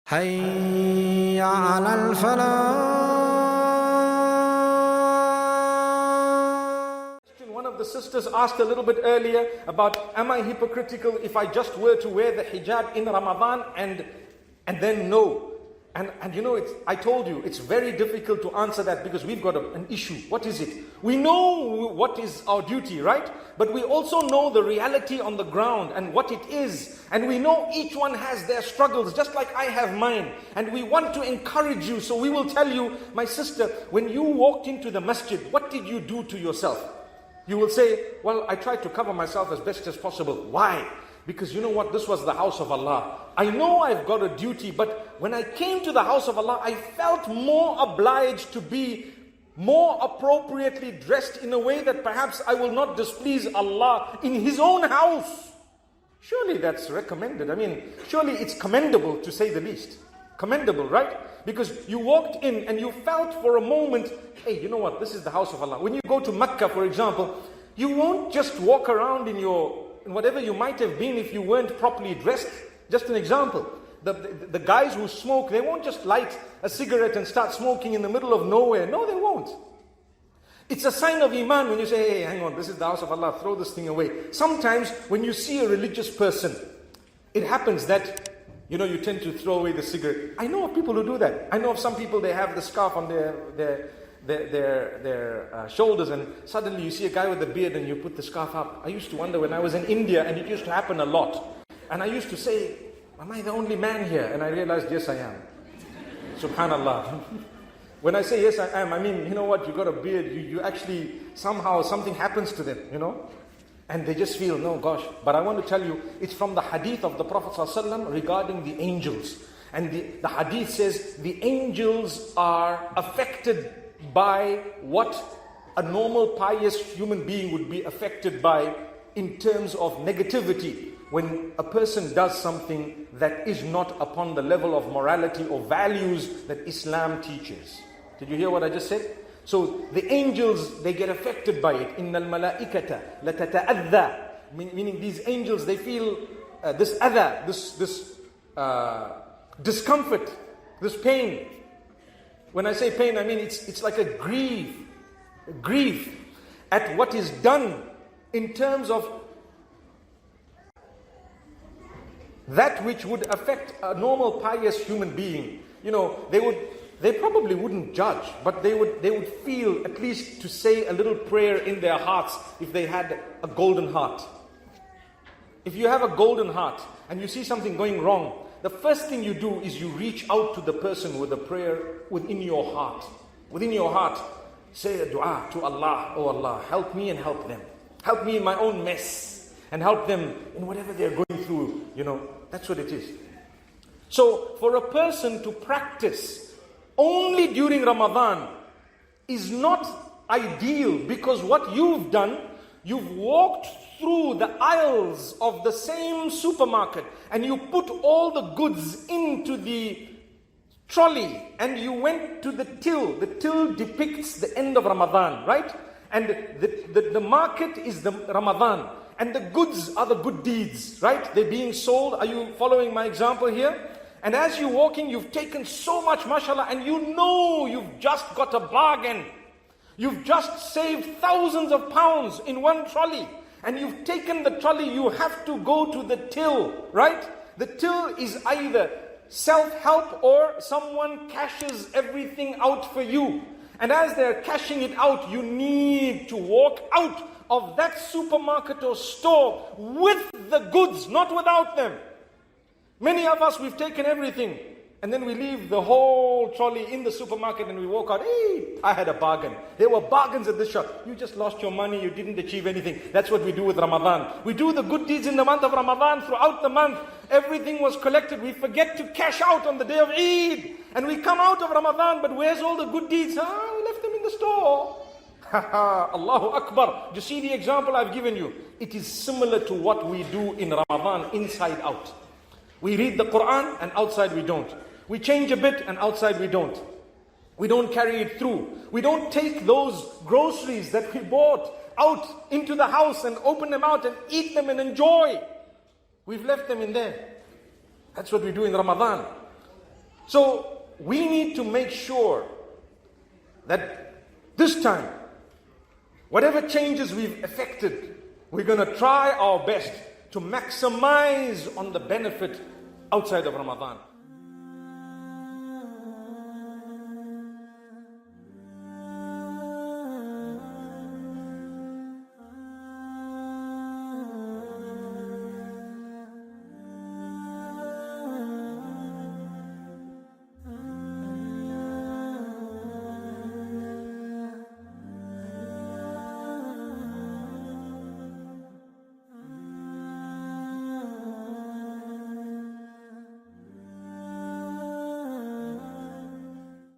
حي على الفلاح. One of the sisters asked a little bit earlier about, am I hypocritical if I just were to wear the hijab in Ramadan and then no? And you know, I told you, it's very difficult to answer that because we've got an issue. What is it? We know what is our duty, right? But we also know the reality on the ground and what it is. And we know each one has their struggles, just like I have mine. And we want to encourage you. So we will tell you, my sister, when you walked into the masjid, what did you do to yourself? You will say, well, I tried to cover myself as best as possible. Why? Because you know what? This was the house of Allah. I know I've got a duty, but when I came to the house of Allah, I felt more obliged to be more appropriately dressed in a way that perhaps I will not displease Allah in His own house. Surely that's recommended. I mean, surely it's commendable to say the least. Commendable, right? Because you walked in and you felt for a moment, hey, you know what? This is the house of Allah. When you go to Mecca, for example, you won't just walk around in whatever you might have been if you weren't properly dressed. Just an example. The guys who smoke, they won't just light a cigarette and start smoking in the middle of nowhere. No, they won't. It's a sign of Iman when you say, hey, hang on, this is the house of Allah, throw this thing away. Sometimes when you see a religious person, it happens that, you know, you tend to throw away the cigarette. I know of people who do that. I know of some people, they have the scarf on their shoulders, and suddenly you see a guy with a beard and you put the scarf up. I used to wonder when I was in India, and it used to happen a lot. And I used to say, am I the only man here? And I realized, yes, I am. Subhanallah. When I say yes, I am, I mean, you know what, you got a beard, you actually, somehow something happens to them, you know. And they just feel, no, gosh. But I want to tell you, it's from the hadith of the Prophet ﷺ regarding the angels. And the hadith says, the angels are affected by what a normal pious human being would be affected by in terms of negativity. When a person does something that is not upon the level of morality or values that Islam teaches. Did you hear what I just said? So the angels, they get affected by it. إِنَّ الْمَلَائِكَةَ لَتَتَأَذَّى. Meaning these angels, they feel this adha, this discomfort, this pain. When I say pain, I mean it's like a grief at what is done in terms of that which would affect a normal pious human being. You know, they probably wouldn't judge, but they would feel, at least to say a little prayer in their hearts if they had a golden heart. If you have a golden heart and you see something going wrong, the first thing you do is you reach out to the person with a prayer within your heart. Within your heart, say a dua to Allah. Oh Allah, help me and help them. Help me in my own mess and help them in whatever they're going through. You know, that's what it is. So for a person to practice only during Ramadan is not ideal, because what you've done, you've walked through the aisles of the same supermarket and you put all the goods into the trolley and you went to the till. The till depicts the end of Ramadan, right? And the market is the Ramadan, and the goods are the good deeds, right? They're being sold. Are you following my example here? And as you're walking, you've taken so much, mashallah, and you know you've just got a bargain. You've just saved thousands of pounds in one trolley. And you've taken the trolley, you have to go to the till, right? The till is either self-help or someone cashes everything out for you. And as they're cashing it out, you need to walk out of that supermarket or store with the goods, not without them. Many of us, we've taken everything, and then we leave the whole trolley in the supermarket and we walk out, hey, I had a bargain. There were bargains at this shop. You just lost your money, you didn't achieve anything. That's what we do with Ramadan. We do the good deeds in the month of Ramadan, throughout the month. Everything was collected. We forget to cash out on the day of Eid. And we come out of Ramadan, but where's all the good deeds? We left them in the store. Allahu Akbar. Do you see the example I've given you? It is similar to what we do in Ramadan, inside out. We read the Quran and outside we don't. We change a bit and outside we don't. We don't carry it through. We don't take those groceries that we bought out into the house and open them out and eat them and enjoy. We've left them in there. That's what we do in Ramadan. So we need to make sure that this time, whatever changes we've effected, we're going to try our best to maximize on the benefit outside of Ramadan.